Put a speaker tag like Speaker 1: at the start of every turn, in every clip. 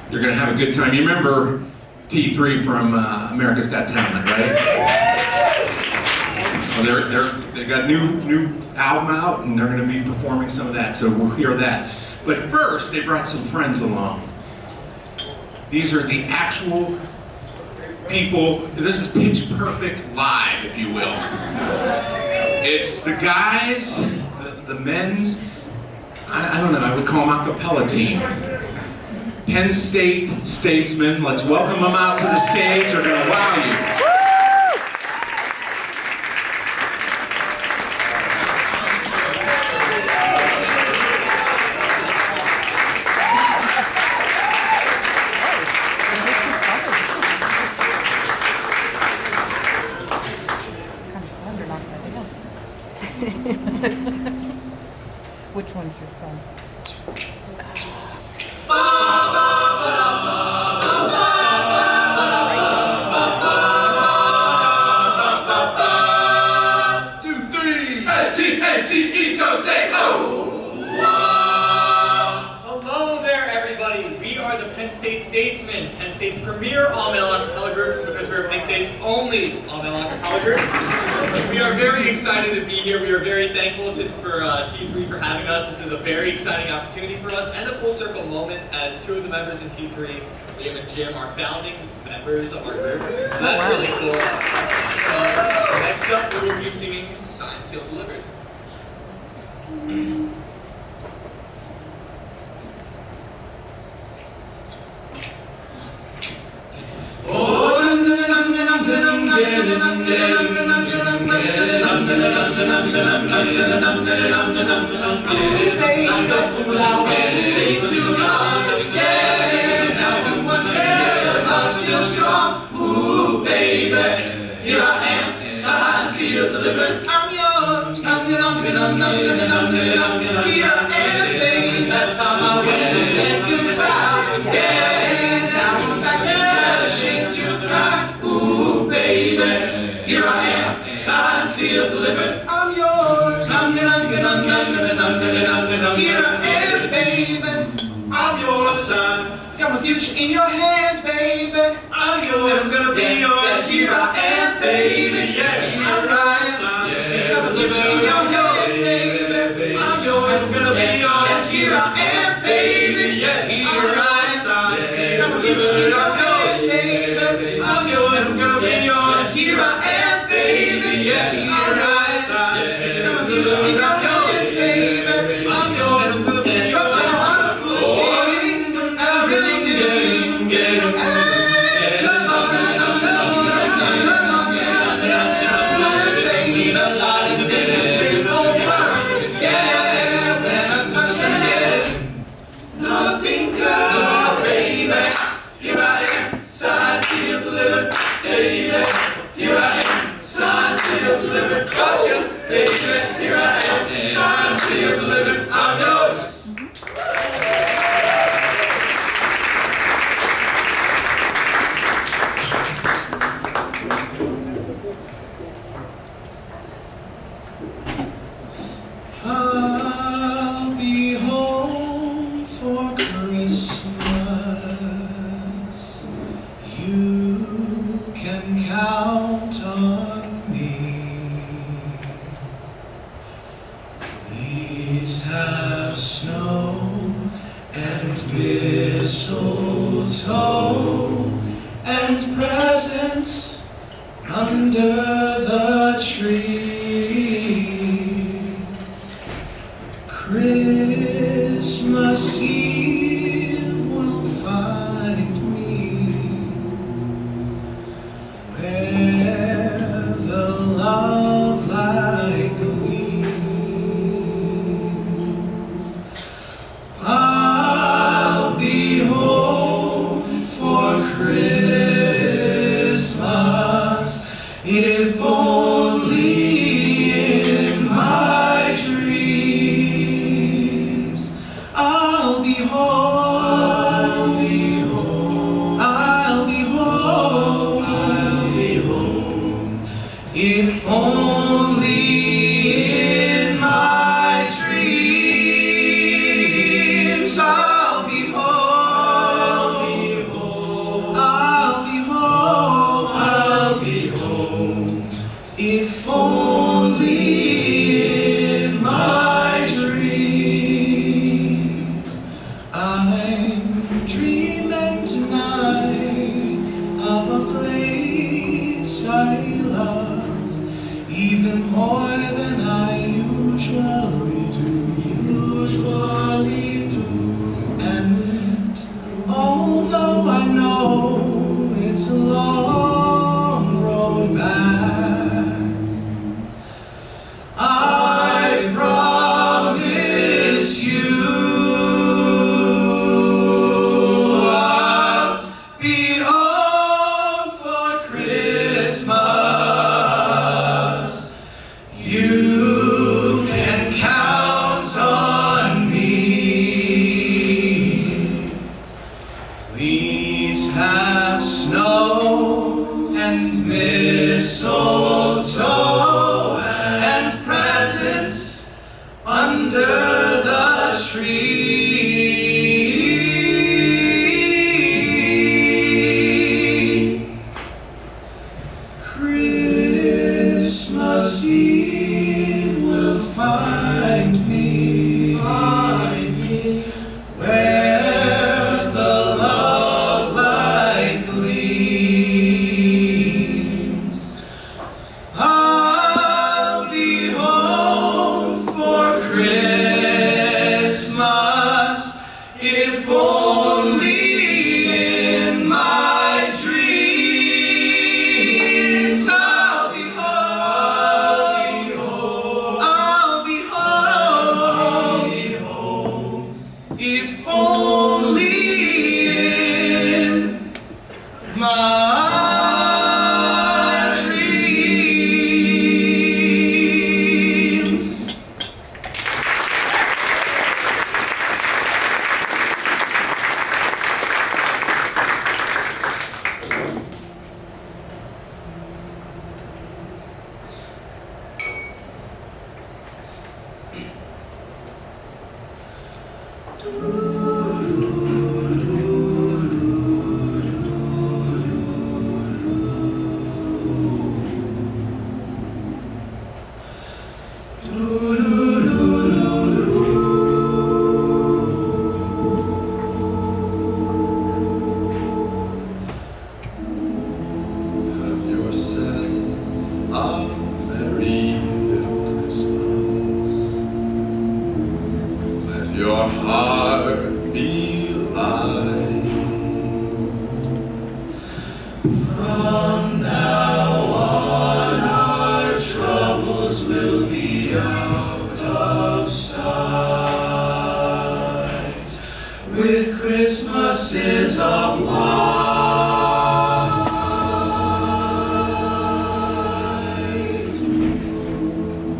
Speaker 1: You're going to have a good time. You remember T.3 from America's Got Talent, right? Well, they got new album out, and they're going to be performing some of that, so we'll hear that. But first, they brought some friends along. These are the actual people. This is Pitch Perfect live, if you will. It's the guys, the men's, I don't know, I would call them a Capella team. Penn State Statesmen. Let's welcome them out to the stage. They're going to wow you.
Speaker 2: Which one's your son?
Speaker 3: T.3. Go State! Hello there, everybody. We are the Penn State Statesmen, Penn State's premier all-male a cappella group, because we're Penn State's only all-male a cappella group. We are very excited to be here. We are very thankful for T3 for having us. This is a very exciting opportunity for us and a full circle moment, as two of the members in T3, Liam and Jim, are founding members of our group. So that's really cool. So next up, we will be singing Signed, Sealed, Delivered. Still strong, ooh baby, here I am, signed, sealed, delivered, I'm yours, here I am, baby, that time I went and said goodbye, yeah, now I'm back there, ashamed to cry, ooh baby, here I am, signed, sealed, delivered, I'm yours, here I am, baby, I'm yours, son. Got my future in your hands, baby. I'm yours. It's gonna be yours. Yes, here I am, baby. Yeah, here I am. Yeah. Got my future in your hands, baby. I'm yours. It's gonna be yours. Yes, here I am, baby. Yeah, here I am. Got my future in your hands, baby. I'm yours. It's gonna be yours. Yes, here I am, baby. Yeah, here I am. Got my future in your hands, baby. I'm yours. It's gonna be yours. Got my heart full of feelings. I'm yours. I'll be home for Christmas. You can count on me. Please have snow and mistletoe and presents under the tree. Christmas Eve will find me where the love light gleams. I'll be home for Christmas, if only in my dreams. I'll be home, I'll be home, I'll be home, I'll be home, if only in my dreams. I'll be home, even more than I usually do. And although I know it's a long road back, I promise you I'll be home for Christmas. You can count on me. Please have snow and mistletoe and presents under the tree. Christmas Eve will find me where the love light gleams. I'll be home for Christmas, if only in my dreams. I'll be home, if only in my dreams. Have yourself a merry little Christmas. Let your heart be light. From now on, our troubles will be out of sight, with Christmases of light.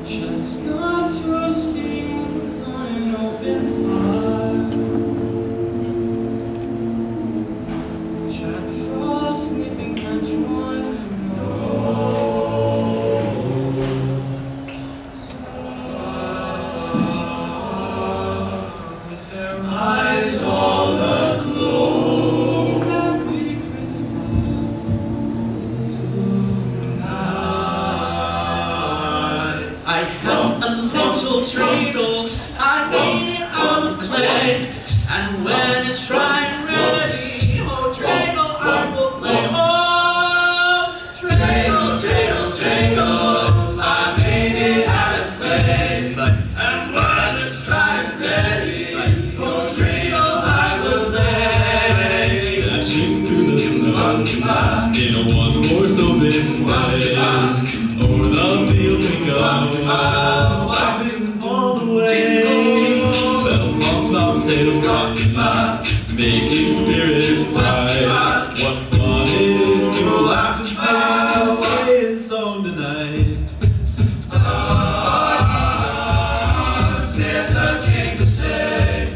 Speaker 3: Chestnuts roasting on an open fire, Jack Frost nipping at your nose, with their eyes all aglow. Merry Christmas tonight. I have a little dreidel, I made it out of clay, and when it's dry and ready, oh dreidel, I will play. Oh dreidel, dreidel, dreidel, I made it out of clay, and when it's dry and ready, oh dreidel, I will play.
Speaker 4: Dashing through the snow in a one-horse open sleigh, over the field we go, laughing all the way. Bells on bobtails rocking, making spirits bright. What fun it is to laugh and sing a sleighing song tonight.
Speaker 3: Santa came to say,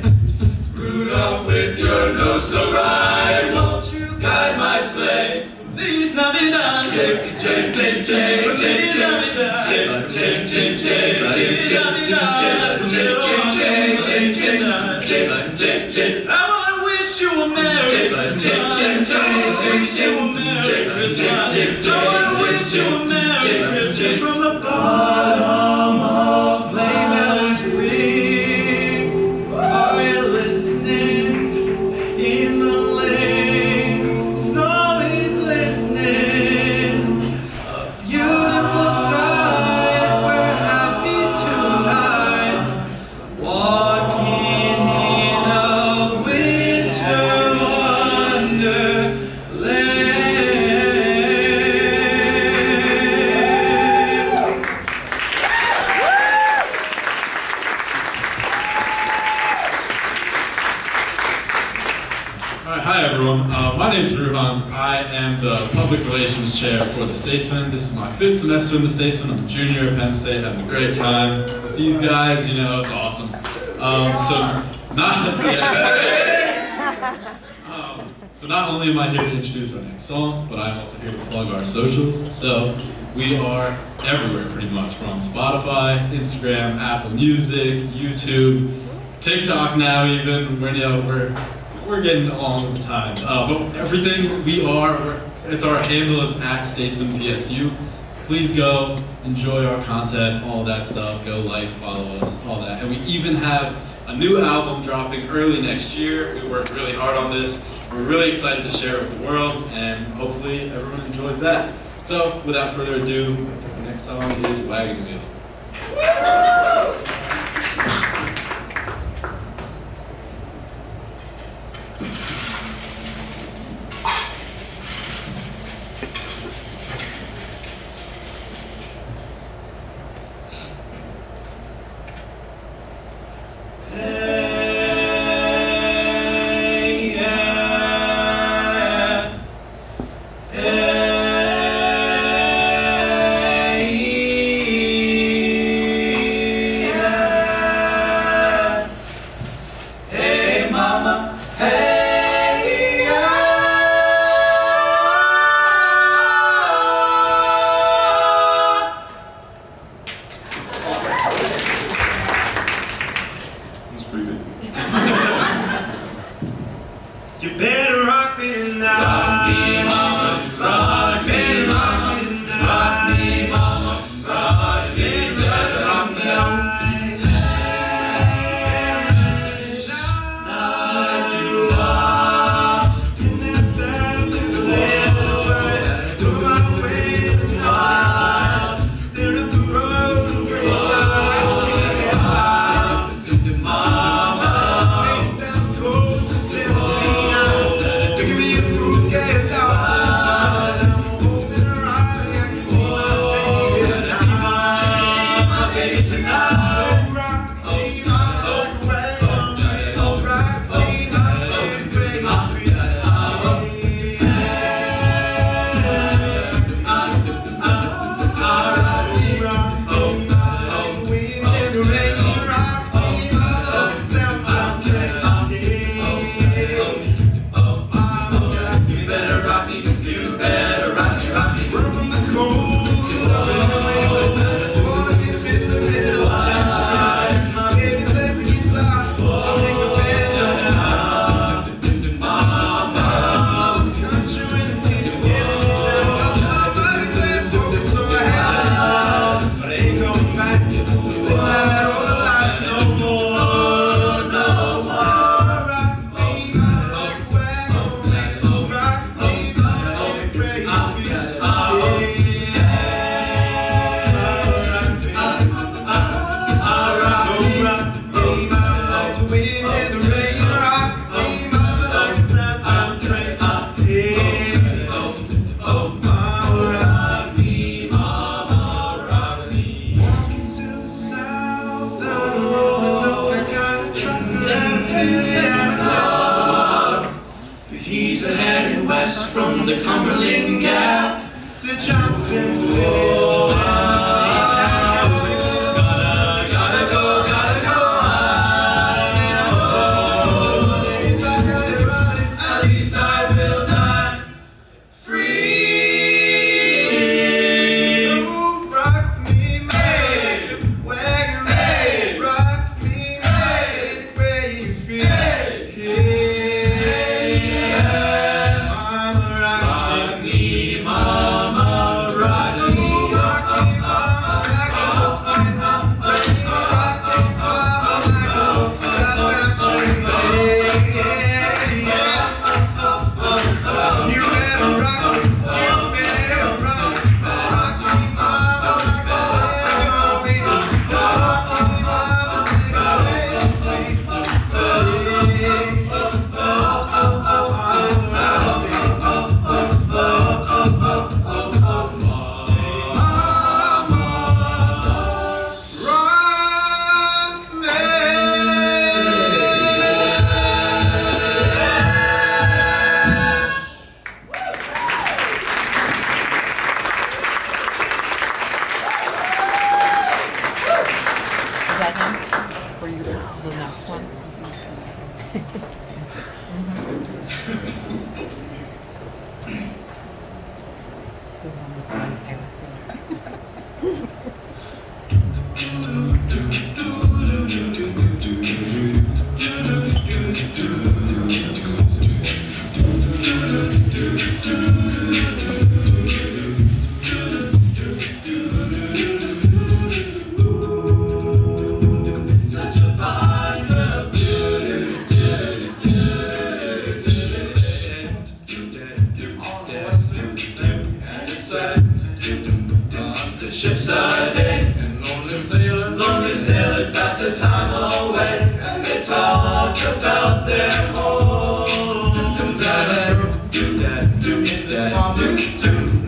Speaker 3: Rudolph, with your nose so bright, won't you guide my sleigh?
Speaker 4: Feliz Navidad,
Speaker 3: Feliz Navidad,
Speaker 4: Feliz Navidad,
Speaker 3: Feliz Navidad.
Speaker 4: I wanna wish you a Merry Christmas. I wanna wish you a Merry Christmas. I wanna wish you a Merry Christmas from the bottom of
Speaker 3: Sleigh bells ring, are you listening? In the lane, snow is glistening, a beautiful sight.
Speaker 4: microphone. My name's Ruhan. I am the public relations chair for the Statesmen. This is my 5th semester in the Statesmen. I'm a junior at Penn State, having a great time with these guys. You know, it's awesome. So not only am I here to introduce our next song, but I'm also here to plug our socials. So we are everywhere pretty much. We're on Spotify, Instagram, Apple Music, YouTube, TikTok now even. We're getting along with the times. But everything it's our handle is @Statesmen PSU. Please go, enjoy our content, all that stuff. Go like, follow us, all that. And we even have a new album dropping early next year. We worked really hard on this. We're really excited to share it with the world, and hopefully everyone enjoys that. So, without further ado, the next song is Wagon Wheel.
Speaker 3: You better rock me tonight. Rock me, mama, rock me, rock me tonight. Rock me, mama, rock me, better rock me all night. Night to walk, and that sound to the left, go my way tonight. Stare at the road, I see the headlights. Mama, ain't down coast and 17. He's heading west from the Cumberland Gap to Johnson City, Tennessee. Gotta go. At least I will die free. So rock me, mate, where you at? Rock me, mate, where you feel. Mama, rock me, a day. And lonely sailors pass the time away, and they talk about their homes.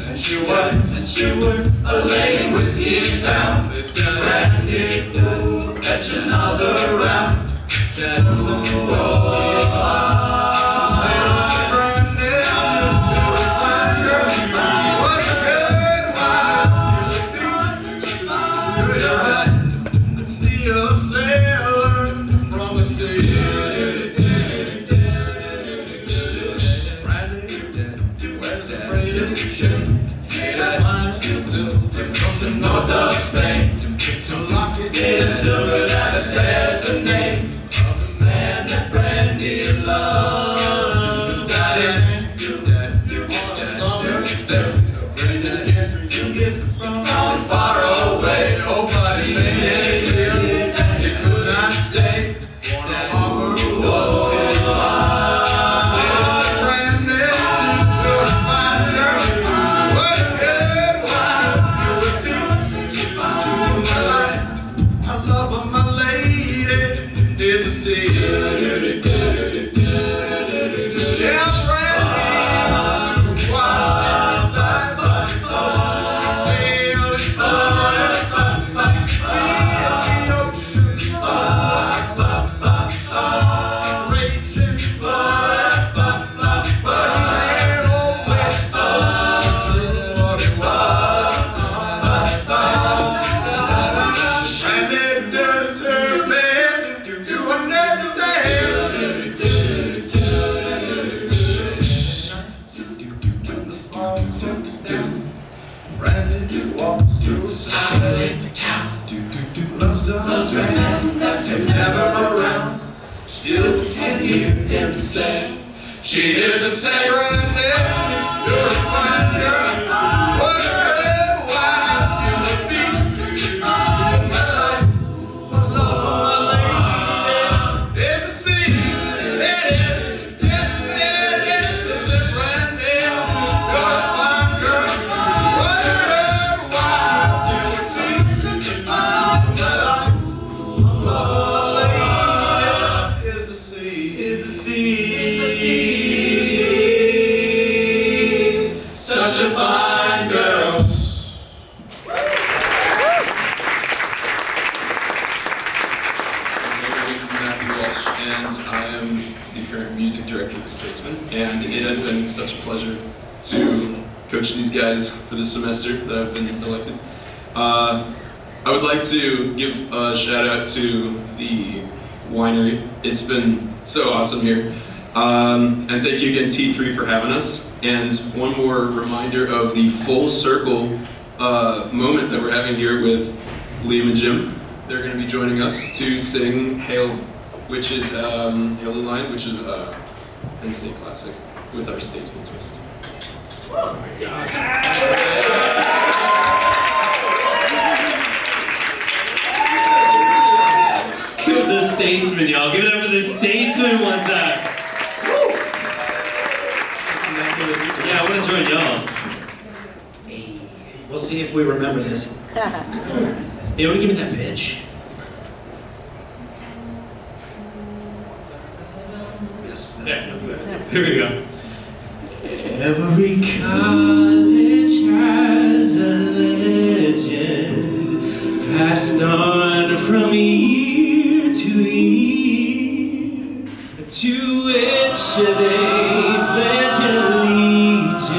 Speaker 3: And she worked laying whiskey down. Brandy, fetch another round. North of Spain, made of silver that bears the name of the man that Brandy loved. On a summer day, bringing gifts from far away. Oh, but he could not stay. That offer was his life. Brandy, you're a fine girl. What a good wife. I love her, my lady, is a sea. Yeah, Brandy, wild eyes, sail is fine, feel the ocean, raging flood, but he ain't always true what he was. Brandy does her best to understand. Brandy walks through silent town. Loves a man that's never around. Still can hear him say, she hears him say, Brandy, you're a fine girl. What a good wife you would be. My life, my love, my lady, is a sea. It is, yes it is. It's a Brandy, you're a fine girl. What a good wife you would be. My life, my love, my lady, is the sea. Such a fine girl.
Speaker 5: My name is Matthew Walsh, and I am the current music director of the Statesmen. And it has been such a pleasure to coach these guys for this semester that I've been elected. I would like to give a shout out to the winery. It's been so awesome here. And thank you again, T.3, for having us. And one more reminder of the full circle moment that we're having here with Liam and Jim. They're going to be joining us to sing Hail, which is Hail the Line, which is a Penn State classic with our Statesmen twist. Oh my gosh.
Speaker 4: Give it the Statesmen, y'all. Give it up for the Statesmen one time. Woo! Yeah, I want to join y'all.
Speaker 6: Hey, we'll see if we remember this. Hey, want to give me that pitch?
Speaker 3: Yes.
Speaker 4: Yeah, here we go. Every college has a legend passed on from year to year, to which they pledge allegiance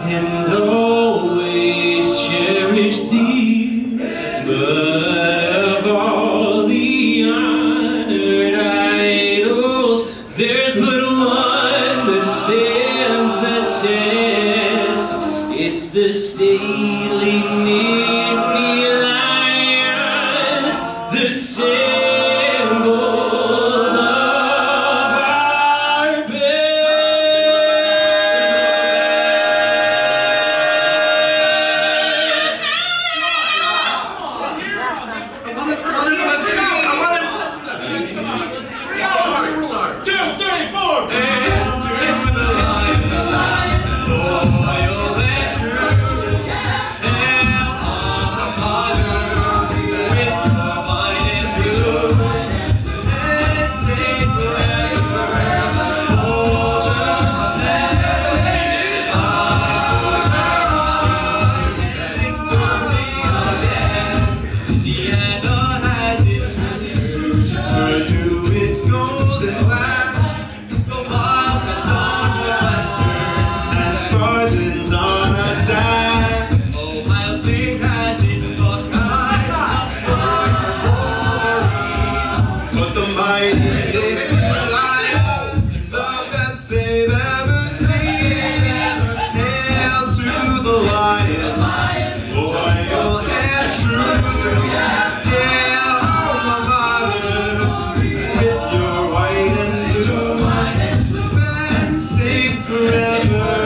Speaker 4: and always cherish dear. But of all the honored idols, there's but one that stands the test. It's the stately Nittany Lion, the symbol of our forever.